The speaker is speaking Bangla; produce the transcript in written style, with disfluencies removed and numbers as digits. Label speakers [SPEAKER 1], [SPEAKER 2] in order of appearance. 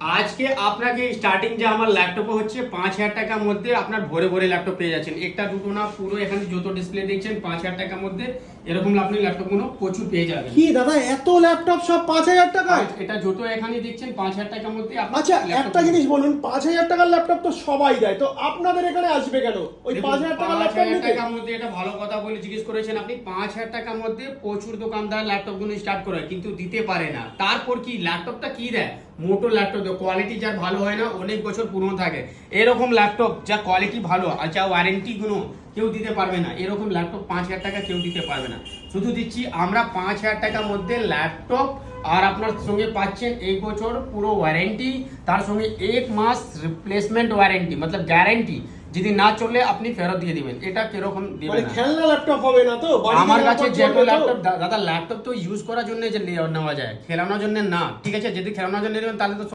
[SPEAKER 1] আজকে আপনাকে স্টার্টিং যে আমার ল্যাপটপে হচ্ছে 5,000 টাকার মধ্যে আপনার ভরে ভরে ল্যাপটপ পেয়ে যাচ্ছেন। একটা দুটো না, পুরো এখানে যত ডিসপ্লে দেখছেন 5,000 টাকার মধ্যে এরকম আপনি ল্যাপটপগুলো প্রচুর পেয়ে যাবেন।
[SPEAKER 2] কি দাদা, এত ল্যাপটপ সব 5,000 টাকায়?
[SPEAKER 1] এটা যত এখানে দেখছেন 5,000 টাকার মধ্যে আপনি
[SPEAKER 2] আচ্ছা,
[SPEAKER 1] laptop
[SPEAKER 2] একটা জিনিস বলুন, 5,000 টাকার ল্যাপটপ তো সবাই দেয়, তো আপনাদের এখানে আসবে কেন ওই
[SPEAKER 1] দেখুন,
[SPEAKER 2] 5,000 টাকার ল্যাপটপ
[SPEAKER 1] 5,000
[SPEAKER 2] নিতে?
[SPEAKER 1] টাকার মধ্যে এটা ভালো কথা বলে জিজ্ঞেস করেছেন আপনি। 5,000 টাকার মধ্যে প্রচুর দোকানদার ল্যাপটপ গুলো স্টার্ট করে কিন্তু দিতে পারে না। তারপর কি ল্যাপটপটা কি দেয়, মোটো ল্যাপটপ দেয়, কোয়ালিটি যার ভালো হয় না, অনেক বছর পুরনো থাকে। এরকম ল্যাপটপ যা কোয়ালিটি ভালো আর যা ওয়ারেন্টি গুলো কেউ দিতে পারবে না, এরকম ল্যাপটপ 5,000 টাকা কেউ দিতে পারবে না। শুধু দিচ্ছি আমরা 5,000 টাকার মধ্যে ল্যাপটপ, আর আপনার সঙ্গে পাচ্ছেন 1 বছর পুরো ওয়ারেন্টি, তার সঙ্গে 1 মাস রিপ্লেসমেন্ট ওয়ারেন্টি, মতলব গ্যারান্টি। যদি না চলে আপনি ফেরত দিয়ে দিবেন। এটা কিরকম দিবেন
[SPEAKER 2] মানে
[SPEAKER 1] না।
[SPEAKER 2] খেলনা ল্যাপটপ হবে না তো?
[SPEAKER 1] আমার কাছে যে
[SPEAKER 2] চলবে তো?
[SPEAKER 1] ল্যাপটপ দাদা, ল্যাপটপ তো ইউজ করার জন্য যে নেওয়া যায়, খেলানোর জন্য না। ঠিক আছে, যদি খেলানোর জন্য নেবেন তাহলে তো